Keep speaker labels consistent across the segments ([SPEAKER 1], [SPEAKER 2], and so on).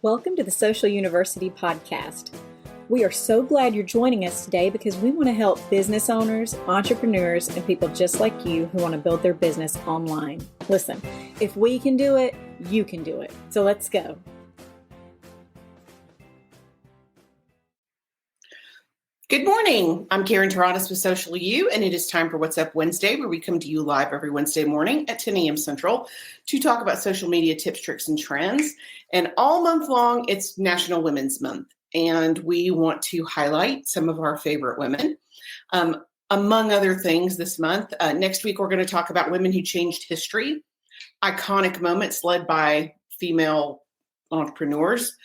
[SPEAKER 1] Welcome to the Social University podcast. We are so glad you're joining us today because we want to help business owners, entrepreneurs, and people just like you who want to build their business online. Listen, if we can do it, you can do it. So let's go.
[SPEAKER 2] Good morning. I'm Karen Taranis with Social U, and it is time for What's Up Wednesday, where we come to you live every Wednesday morning at 10 a.m. Central to talk about social media tips, tricks, and trends. And all month long, it's National Women's Month, and we want to highlight some of our favorite women. Among other things this month, next week, we're going to talk about women who changed history, iconic moments led by female entrepreneurs.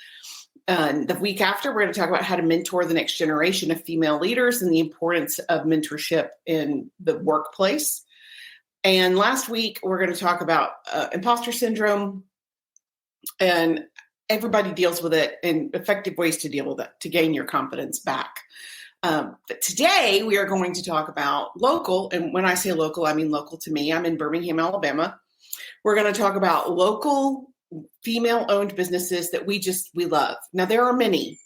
[SPEAKER 2] The week after, we're going to talk about how to mentor the next generation of female leaders and the importance of mentorship in the workplace. And last week, we're going to talk about imposter syndrome, and everybody deals with it and effective ways to deal with it to gain your confidence back. But today, we are going to talk about local. And when I say local, I mean local to me. I'm in Birmingham, Alabama. We're going to talk about local female-owned businesses that we love. Now, there are many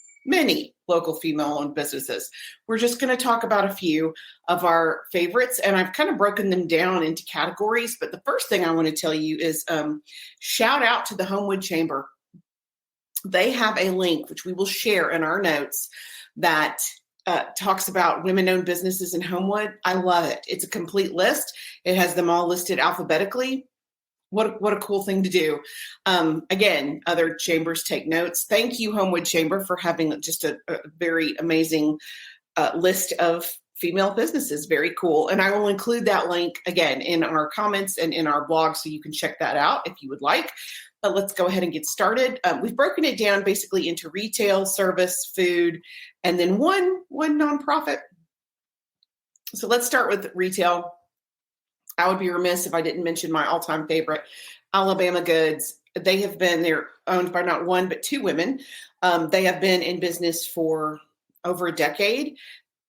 [SPEAKER 2] local female-owned businesses. We're just going to talk about a few of our favorites, and I've kind of broken them down into categories. But the first thing I want to tell you is shout out to the Homewood Chamber. They have a link, which we will share in our notes, that talks about women-owned businesses in Homewood. I love it. It's a complete list. It has them all listed alphabetically. What a cool thing to do. Again, other chambers take notes. Thank you, Homewood Chamber, for having just a very amazing list of female businesses. Very cool. And I will include that link, again, in our comments and in our blog, so you can check that out if you would like. But let's go ahead and get started. We've broken it down basically into retail, service, food, and then one nonprofit. So let's start with retail. I would be remiss if I didn't mention my all-time favorite, Alabama Goods. They're owned by not one, but two women. They have been in business for over a decade.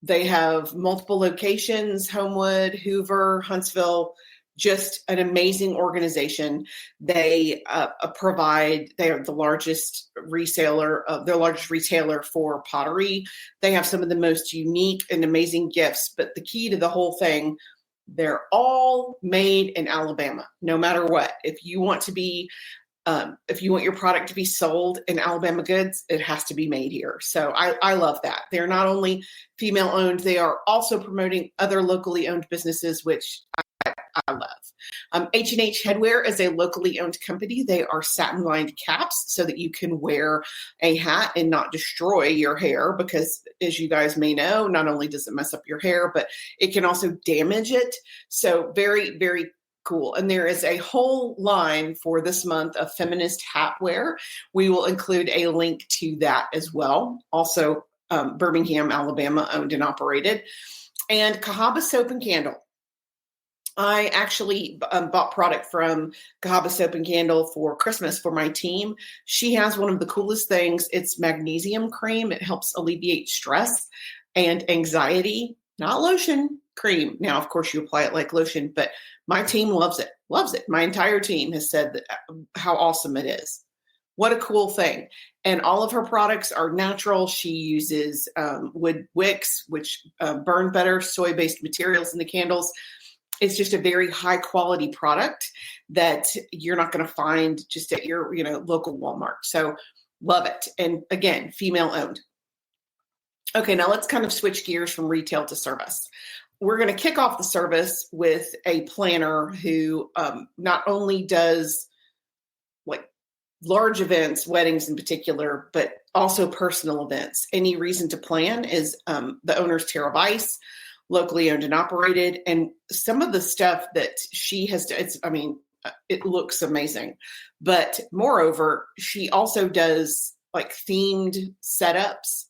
[SPEAKER 2] They have multiple locations, Homewood, Hoover, Huntsville, just an amazing organization. They they are the largest retailer for pottery. They have some of the most unique and amazing gifts, but the key to the whole thing, they're all made in Alabama, no matter what. If you want your product to be sold in Alabama Goods, it has to be made here. So I love that. They're not only female owned, they are also promoting other locally owned businesses, which I love. H&H Headwear is a locally owned company. They are satin-lined caps so that you can wear a hat and not destroy your hair, because as you guys may know, not only does it mess up your hair, but it can also damage it. So very, very cool. And there is a whole line for this month of feminist hat wear. We will include a link to that as well. Also, Birmingham, Alabama, owned and operated. And Cahaba Soap and Candle. I actually bought product from Cahaba Soap and Candle for Christmas for my team. She has one of the coolest things. It's magnesium cream. It helps alleviate stress and anxiety, not lotion, cream. Now, of course, you apply it like lotion, but my team loves it. My entire team has said how awesome it is. What a cool thing. And all of her products are natural. She uses wood wicks, which burn better, soy-based materials in the candles. It's just a very high quality product that you're not going to find just at your, local Walmart. So love it. And again, female owned. Okay, now let's kind of switch gears from retail to service. We're going to kick off the service with a planner who not only does like large events, weddings in particular, but also personal events. Any Reason to Plan is the owner's Tara Weiss, locally owned and operated. And some of the stuff that she has done, it looks amazing. But moreover, she also does like themed setups.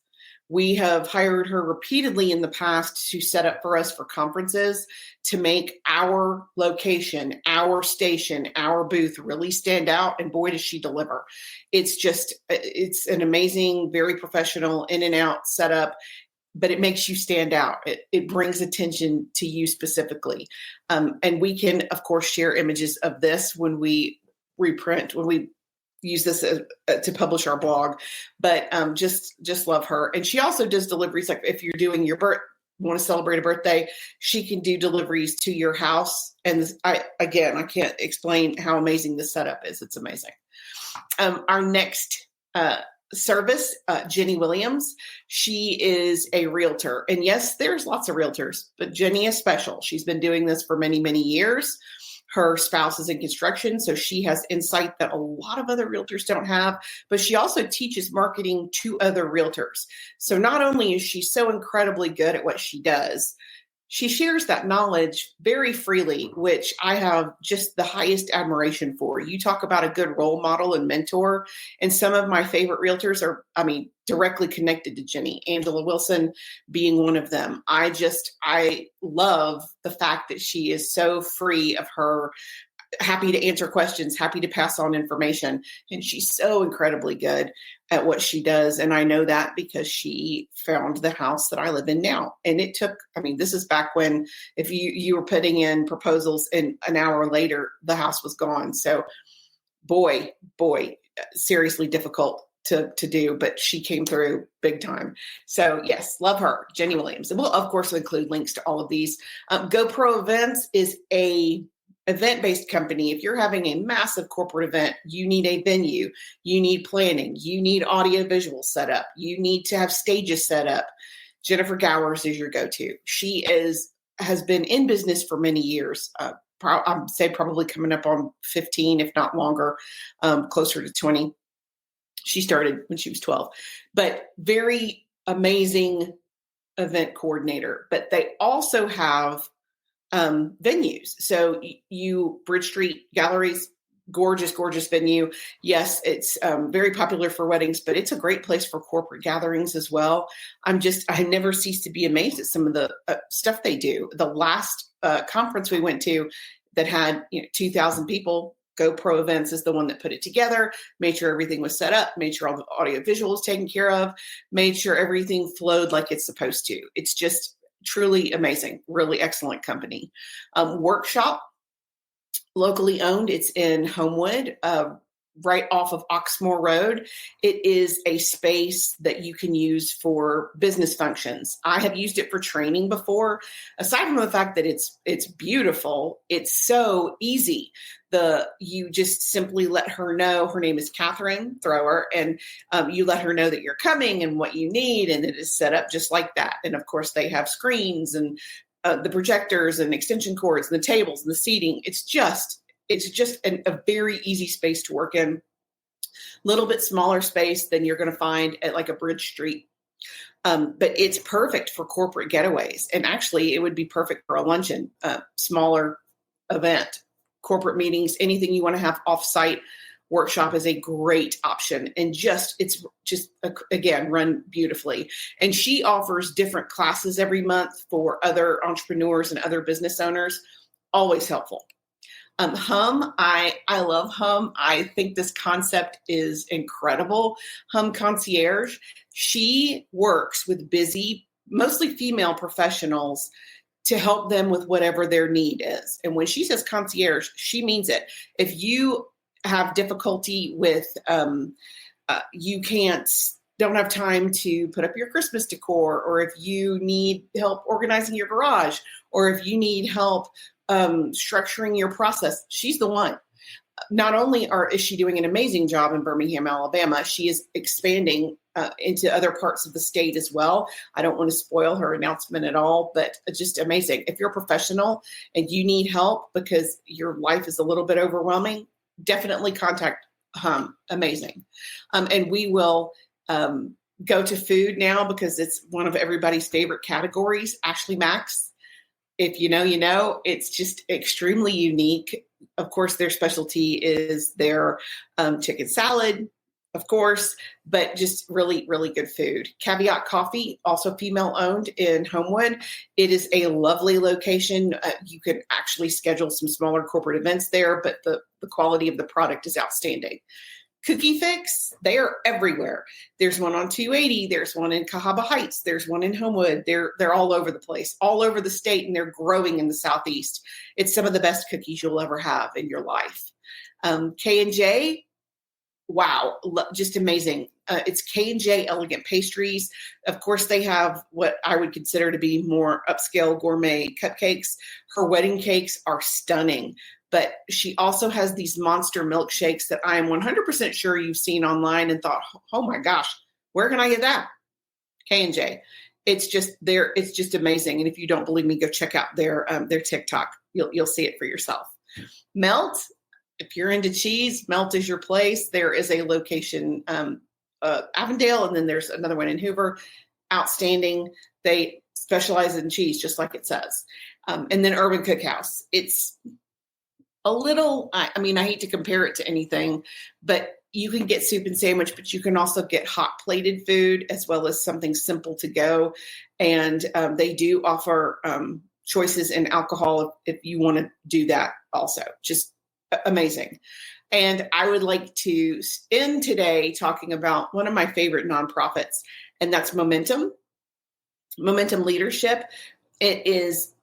[SPEAKER 2] We have hired her repeatedly in the past to set up for us for conferences to make our location, our station, our booth really stand out. And boy, does she deliver. It's an amazing, very professional in and out setup. But it makes you stand out. It brings attention to you specifically. And we can, of course, share images of this when we reprint, when we use this to publish our blog, but just love her. And she also does deliveries. Like if you're doing your want to celebrate a birthday, she can do deliveries to your house. And I can't explain how amazing this setup is. It's amazing. Our next service, Gennie Williams. She is a realtor. And yes, there's lots of realtors, but Gennie is special. She's been doing this for many, many years. Her spouse is in construction, so she has insight that a lot of other realtors don't have, but she also teaches marketing to other realtors. So not only is she so incredibly good at what she does, she shares that knowledge very freely, which I have just the highest admiration for. You talk about a good role model and mentor, and some of my favorite realtors are, directly connected to Gennie, Angela Wilson being one of them. I love the fact that she is so free of her, happy to answer questions, happy to pass on information. And she's so incredibly good at what she does. And I know that because she found the house that I live in now. And it took, this is back when if you were putting in proposals and an hour later, the house was gone. So boy, seriously difficult to do, but she came through big time. So yes, love her, Gennie Williams. And we'll of course include links to all of these. GoPro Events is a event-based company. If you're having a massive corporate event, you need a venue, you need planning, you need audio visual set up, you need to have stages set up. Jennifer Gowers is your go-to. She has been in business for many years. I'd say probably coming up on 15, if not longer, closer to 20. She started when she was 12, but very amazing event coordinator. But they also have venues. So Bridge Street Galleries, gorgeous venue. Yes, it's very popular for weddings, but it's a great place for corporate gatherings as well. I never cease to be amazed at some of the stuff they do. The last conference we went to that had 2,000 people, GoPro Events is the one that put it together, made sure everything was set up, made sure all the audio visual was taken care of, made sure everything flowed like it's supposed to. It's just truly amazing, really excellent company. Workshop, locally owned. It's in Homewood, right off of Oxmoor Road. It is a space that you can use for business functions. I have used it for training before. Aside from the fact that it's beautiful, it's so easy. You just simply let her know. Her name is Katherine Thrower, and you let her know that you're coming and what you need, and it is set up just like that. And of course, they have screens and the projectors and extension cords and the tables and the seating. It's just a very easy space to work in. Little bit smaller space than you're going to find at like a Bridge Street. But it's perfect for corporate getaways. And actually, it would be perfect for a luncheon, smaller event, corporate meetings, anything you want to have off-site. Workshop is a great option, and it's just again run beautifully. And she offers different classes every month for other entrepreneurs and other business owners. Always helpful. Hum, I love Hum. I think this concept is incredible. Hum Concierge. She works with busy, mostly female professionals to help them with whatever their need is. And when she says concierge, she means it. If you have difficulty with, you don't have time to put up your Christmas decor, or if you need help organizing your garage, or if you need help structuring your process, she's the one. Not only is she doing an amazing job in Birmingham, Alabama, she is expanding into other parts of the state as well. I don't want to spoil her announcement at all, but just amazing. If you're a professional and you need help because your life is a little bit overwhelming, definitely contact Hum. Amazing. And we will go to food now because it's one of everybody's favorite categories. Ashley Mack's. If you know, you know. It's just extremely unique. Of course, their specialty is their chicken salad, of course, but just really, really good food. Caveat Coffee, also female-owned in Homewood. It is a lovely location. You can actually schedule some smaller corporate events there, but the quality of the product is outstanding. Cookie Fix, they are everywhere. There's one on 280. There's one in Cahaba Heights. There's one in Homewood. They're all over the place, all over the state, and they're growing in the Southeast. It's some of the best cookies you'll ever have in your life. K&J, wow, just amazing. It's K&J Elegant Pastries. Of course, they have what I would consider to be more upscale gourmet cupcakes. Her wedding cakes are stunning, but she also has these monster milkshakes that I am 100% sure you've seen online and thought, oh my gosh, where can I get that? K&J. It's just amazing. And if you don't believe me, go check out their TikTok. You'll see it for yourself. Melt. If you're into cheese, Melt is your place. There is a location, Avondale, and then there's another one in Hoover. Outstanding. They specialize in cheese, just like it says. And then Urban Cookhouse. It's a little, I hate to compare it to anything, but you can get soup and sandwich, but you can also get hot plated food as well as something simple to go. And they do offer choices in alcohol if you want to do that also. Just amazing. And I would like to end today talking about one of my favorite nonprofits, and that's Momentum Leadership. It is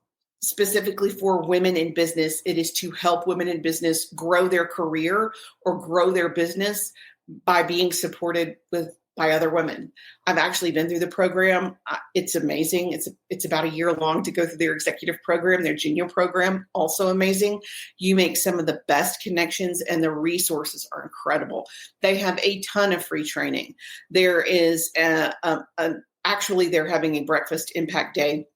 [SPEAKER 2] specifically for women in business. It is to help women in business grow their career or grow their business by being supported by other women. I've actually been through the program. It's amazing. It's about a year long to go through their executive program, their junior program, also amazing. You make some of the best connections and the resources are incredible. They have a ton of free training. There is actually they're having a breakfast impact day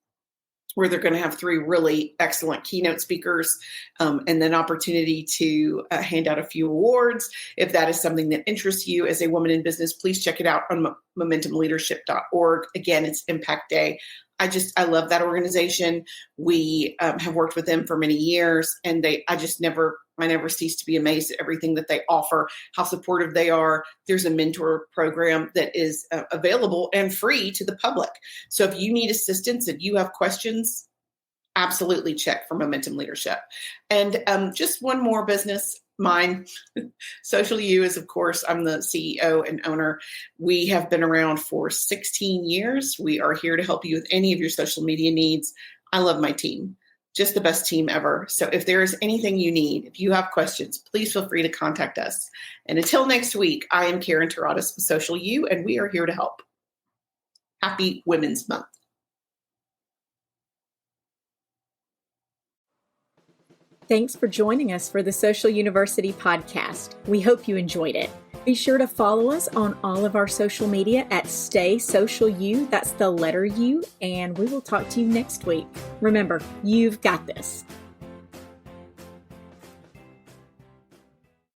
[SPEAKER 2] where they're going to have 3 really excellent keynote speakers, and then opportunity to hand out a few awards. If that is something that interests you as a woman in business, please check it out on momentumleadership.org. Again, it's Impact Day. I love that organization. We have worked with them for many years, and I never cease to be amazed at everything that they offer, how supportive they are. There's a mentor program that is available and free to the public. So if you need assistance and you have questions, absolutely check for Momentum Leadership. And just one more business, mine. Social U is, of course, I'm the CEO and owner. We have been around for 16 years. We are here to help you with any of your social media needs. I love my team. Just the best team ever. So if there is anything you need, if you have questions, please feel free to contact us. And until next week, I am Karen Taradas with Social U, and we are here to help. Happy Women's Month.
[SPEAKER 1] Thanks for joining us for the Social University podcast. We hope you enjoyed it. Be sure to follow us on all of our social media at Stay Social U. That's the letter U. And we will talk to you next week. Remember, you've got this.